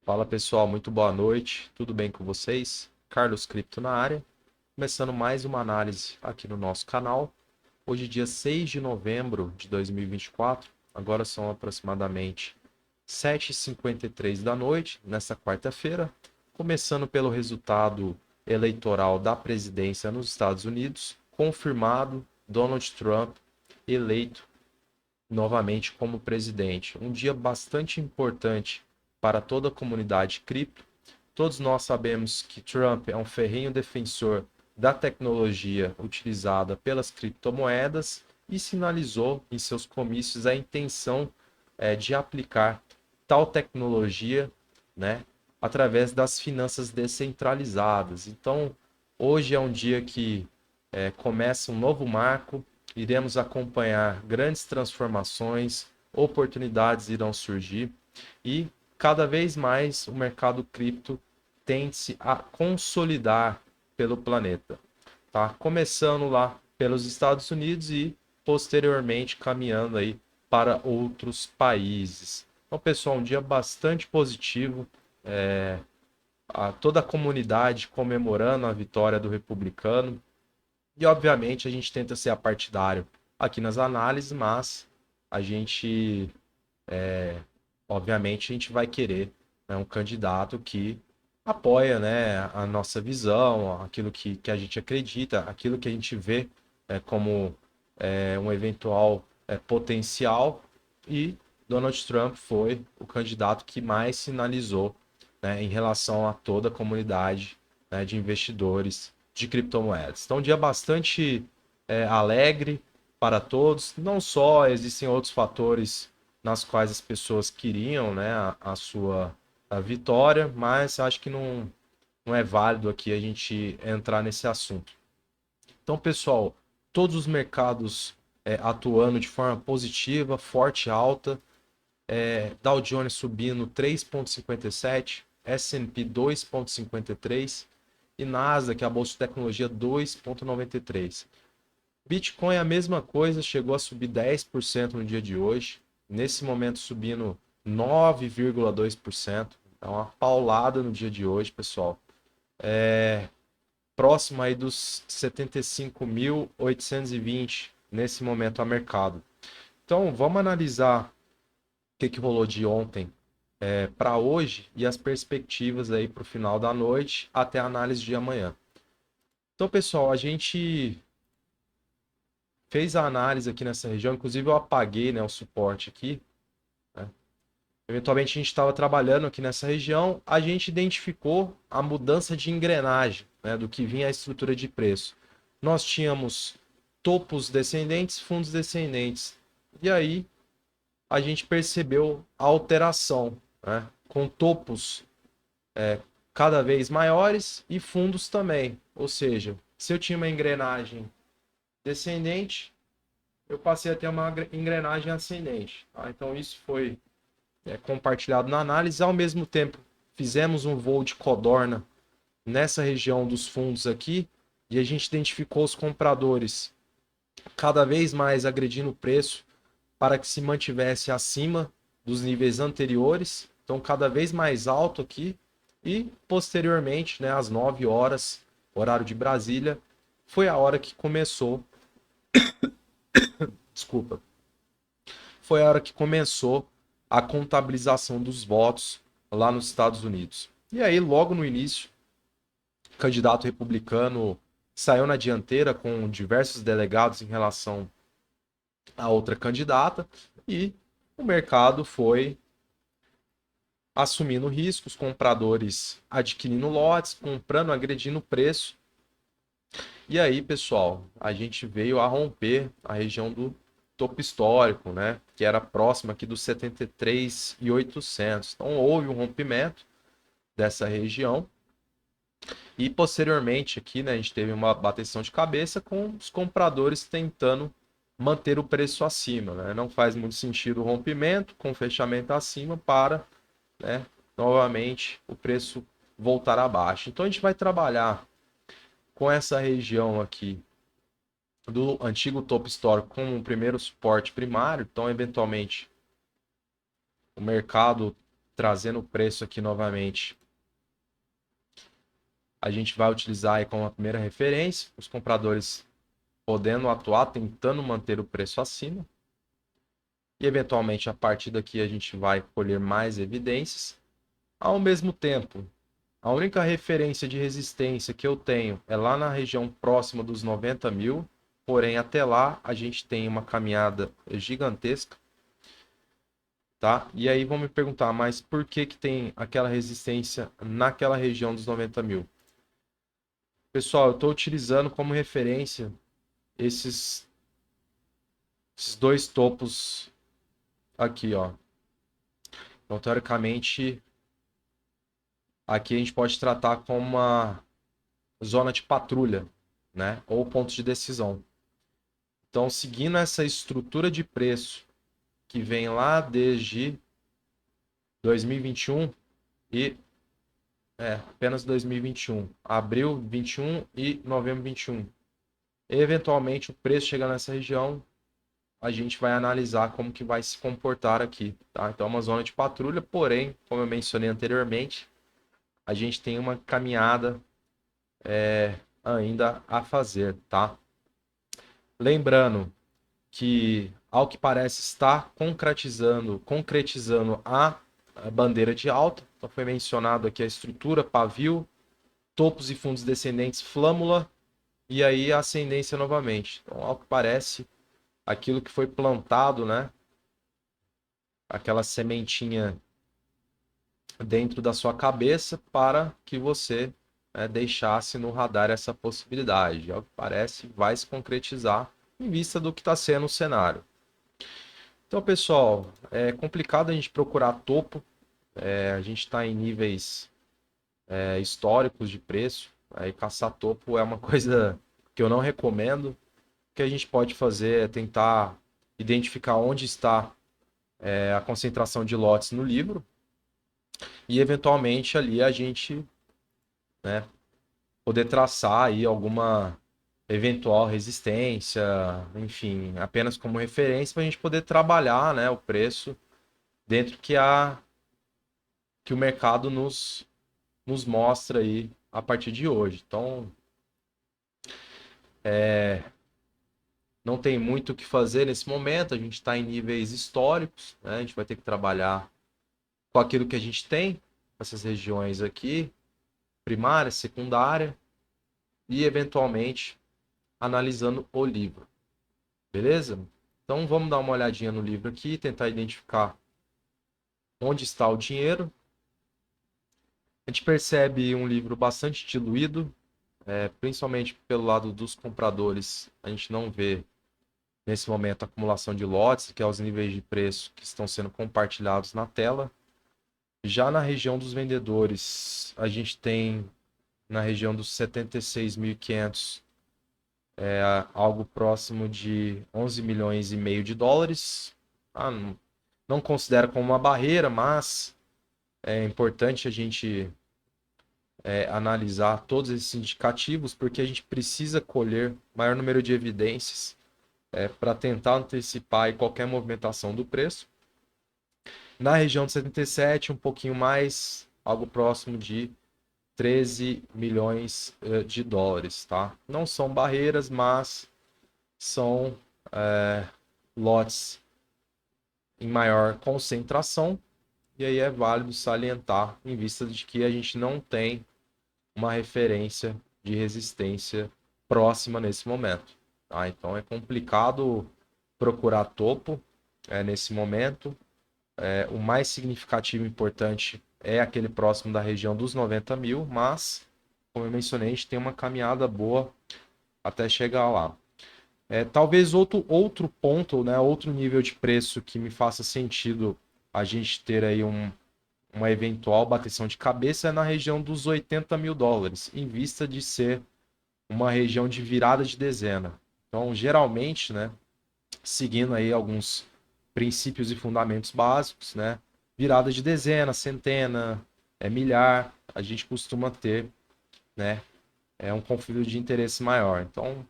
Fala pessoal, muito boa noite, tudo bem com vocês? Carlos Cripto na área, começando mais uma análise aqui no nosso canal. Hoje, dia 6 de novembro de 2024, agora são aproximadamente 7h53 da noite, nesta quarta-feira, começando pelo resultado eleitoral da presidência nos Estados Unidos, confirmado Donald Trump eleito novamente como presidente. Um dia bastante importante para toda a comunidade cripto. Todos nós sabemos que Trump é um ferrenho defensor da tecnologia utilizada pelas criptomoedas e sinalizou em seus comícios a intenção de aplicar tal tecnologia, né, através das finanças descentralizadas. Então, hoje é um dia que começa um novo marco, iremos acompanhar grandes transformações, oportunidades irão surgir e cada vez mais o mercado cripto tende-se a consolidar pelo planeta, tá? Começando lá pelos Estados Unidos e posteriormente caminhando aí para outros países. Então, pessoal, um dia bastante positivo, toda a comunidade comemorando a vitória do republicano. E obviamente a gente tenta ser apartidário aqui nas análises, mas a gente, obviamente, a gente vai querer, né, um candidato que apoia, né, a nossa visão, aquilo que a gente acredita, aquilo que a gente vê como um eventual potencial. E Donald Trump foi o candidato que mais sinalizou, né, em relação a toda a comunidade, né, de investidores de criptomoedas. Então, um dia bastante alegre para todos. Não só existem outros fatores nas quais as pessoas queriam, né, a sua vitória, mas acho que não é válido aqui a gente entrar nesse assunto. Então, pessoal, todos os mercados atuando de forma positiva, forte, alta, Dow Jones subindo 3,57, S&P 2,53 e Nasdaq, a bolsa de tecnologia, 2,93. Bitcoin é a mesma coisa, chegou a subir 10% no dia de hoje, nesse momento subindo 9,2%. É uma paulada no dia de hoje, pessoal. Próximo aí dos 75.820 nesse momento a mercado. Então, vamos analisar o que rolou de ontem para hoje e as perspectivas aí para o final da noite até a análise de amanhã. Então, pessoal, a gente fez a análise aqui nessa região, inclusive eu apaguei, né, o suporte aqui, né? Eventualmente a gente estava trabalhando aqui nessa região, a gente identificou a mudança de engrenagem, né, do que vinha a estrutura de preço. Nós tínhamos topos descendentes, fundos descendentes. E aí a gente percebeu a alteração, né, com topos cada vez maiores e fundos também. Ou seja, se eu tinha uma engrenagem descendente, eu passei a ter uma engrenagem ascendente. Tá? Então isso foi compartilhado na análise. Ao mesmo tempo, fizemos um voo de codorna nessa região dos fundos aqui e a gente identificou os compradores cada vez mais agredindo o preço para que se mantivesse acima dos níveis anteriores, então cada vez mais alto aqui e posteriormente, né, às 9 horas, horário de Brasília, foi a hora que começou, desculpa, foi a hora que começou a contabilização dos votos lá nos Estados Unidos. E aí, logo no início, o candidato republicano saiu na dianteira com diversos delegados em relação à outra candidata e o mercado foi assumindo riscos, compradores adquirindo lotes, comprando, agredindo o preço. E aí, pessoal, a gente veio a romper a região do topo histórico, né, que era próxima aqui dos 73.800. Então houve um rompimento dessa região e posteriormente aqui, né, a gente teve uma bateção de cabeça com os compradores tentando manter o preço acima, né? Não faz muito sentido o rompimento com fechamento acima para, né, novamente o preço voltar abaixo. Então a gente vai trabalhar com essa região aqui do antigo topo histórico como um primeiro suporte primário. Então, eventualmente, o mercado trazendo o preço aqui novamente, a gente vai utilizar aí como a primeira referência, os compradores podendo atuar, tentando manter o preço acima. E eventualmente a partir daqui a gente vai colher mais evidências. Ao mesmo tempo, a única referência de resistência que eu tenho é lá na região próxima dos 90 mil, porém até lá a gente tem uma caminhada gigantesca, tá? E aí vão me perguntar, mas por que que tem aquela resistência naquela região dos 90 mil? Pessoal, eu estou utilizando como referência esses dois topos aqui, ó. Então, teoricamente, aqui a gente pode tratar como uma zona de patrulha, né? Ou ponto de decisão. Então, seguindo essa estrutura de preço que vem lá desde 2021 e apenas 2021, abril 21 e novembro 21. Eventualmente, o preço chegar nessa região, a gente vai analisar como que vai se comportar aqui, tá? Então, é uma zona de patrulha, porém, como eu mencionei anteriormente, a gente tem uma caminhada ainda a fazer, tá? Lembrando que, ao que parece, está concretizando a bandeira de alta. Então, foi mencionado aqui a estrutura, pavio, topos e fundos descendentes, flâmula, e aí a ascendência novamente. Então, ao que parece, aquilo que foi plantado, né? Aquela sementinha dentro da sua cabeça para que você deixasse no radar essa possibilidade. Ao que parece, vai se concretizar em vista do que está sendo o cenário. Então, pessoal, é complicado a gente procurar topo. A gente está em níveis históricos de preço. Aí caçar topo é uma coisa que eu não recomendo. O que a gente pode fazer é tentar identificar onde está a concentração de lotes no livro e, eventualmente, ali a gente, né, poder traçar aí alguma eventual resistência, enfim, apenas como referência para a gente poder trabalhar, né, o preço dentro que o mercado nos mostra aí a partir de hoje. Então, não tem muito o que fazer nesse momento, a gente está em níveis históricos, né? A gente vai ter que trabalhar com aquilo que a gente tem, essas regiões aqui, primária, secundária, e eventualmente analisando o livro, beleza? Então vamos dar uma olhadinha no livro aqui, tentar identificar onde está o dinheiro. A gente percebe um livro bastante diluído, principalmente pelo lado dos compradores. A gente não vê nesse momento a acumulação de lotes, que é os níveis de preço que estão sendo compartilhados na tela. Já na região dos vendedores, a gente tem na região dos 76.500 algo próximo de 11 milhões e meio de dólares. Não considero como uma barreira, mas é importante a gente analisar todos esses indicativos, porque a gente precisa colher maior número de evidências para tentar antecipar aí qualquer movimentação do preço. Na região de 77, um pouquinho mais, algo próximo de 13 milhões de dólares, tá? Não são barreiras, mas são lotes em maior concentração, e aí é válido salientar em vista de que a gente não tem uma referência de resistência próxima nesse momento, tá? Então é complicado procurar topo nesse momento. O mais significativo e importante é aquele próximo da região dos 90 mil, mas, como eu mencionei, a gente tem uma caminhada boa até chegar lá. Talvez outro ponto, né, outro nível de preço que me faça sentido a gente ter aí uma eventual bateção de cabeça é na região dos 80 mil dólares, em vista de ser uma região de virada de dezena. Então, geralmente, né, seguindo aí alguns princípios e fundamentos básicos, né, virada de dezena, centena, milhar, a gente costuma ter, né, um conflito de interesse maior. Então,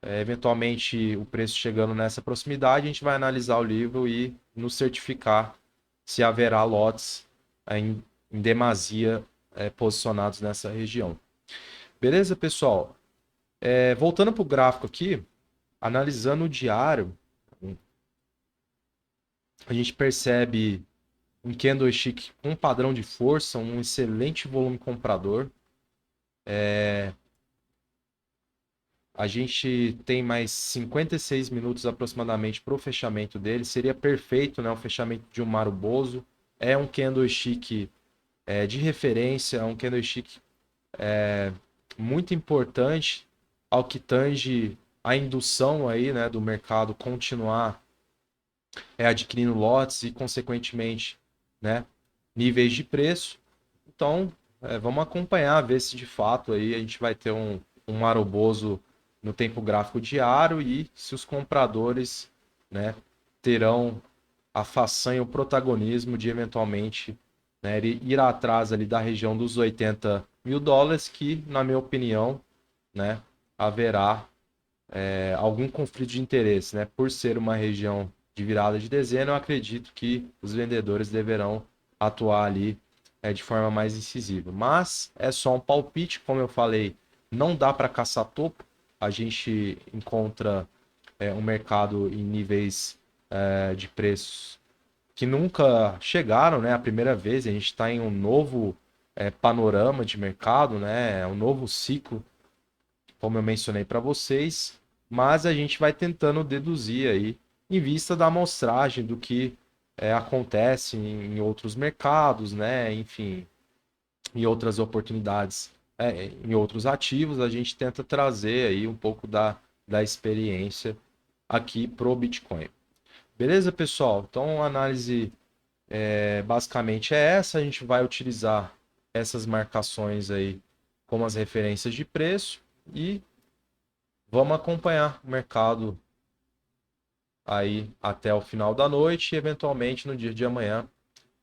eventualmente, o preço chegando nessa proximidade, a gente vai analisar o livro e nos certificar se haverá lotes em demasia posicionados nessa região. Beleza, pessoal? Voltando para o gráfico aqui, analisando o diário, a gente percebe um candlestick com padrão de força, um excelente volume comprador. A gente tem mais 56 minutos aproximadamente para o fechamento dele. Seria perfeito, né? O fechamento de um Marubozu. É um candlestick de referência, é um candlestick muito importante ao que tange a indução aí, né, do mercado continuar adquirindo lotes e, consequentemente, né, níveis de preço. Então, vamos acompanhar, ver se de fato aí a gente vai ter um Marubozu no tempo gráfico diário e se os compradores, né, terão a façanha, o protagonismo de eventualmente, né, ir atrás ali da região dos 80 mil dólares, que, na minha opinião, né, haverá algum conflito de interesse, né? Por ser uma região de virada de dezena, eu acredito que os vendedores deverão atuar ali de forma mais incisiva. Mas é só um palpite, como eu falei, não dá para caçar topo. A gente encontra um mercado em níveis de preços que nunca chegaram, né? A primeira vez, a gente está em um novo panorama de mercado, né? Um novo ciclo, como eu mencionei para vocês, mas a gente vai tentando deduzir aí, em vista da amostragem do que acontece em outros mercados, né? Enfim, em outras oportunidades, em outros ativos, a gente tenta trazer aí um pouco da experiência aqui pro Bitcoin. Beleza, pessoal? Então, a análise basicamente é essa. A gente vai utilizar essas marcações aí como as referências de preço e vamos acompanhar o mercado aí até o final da noite e eventualmente no dia de amanhã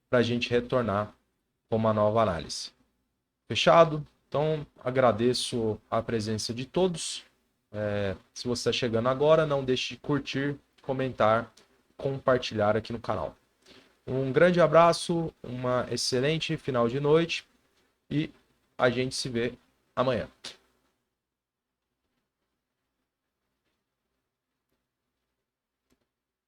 para a gente retornar com uma nova análise. Fechado? Então agradeço a presença de todos. Se você está chegando agora, não deixe de curtir, comentar, compartilhar aqui no canal. Um grande abraço, uma excelente final de noite e a gente se vê amanhã.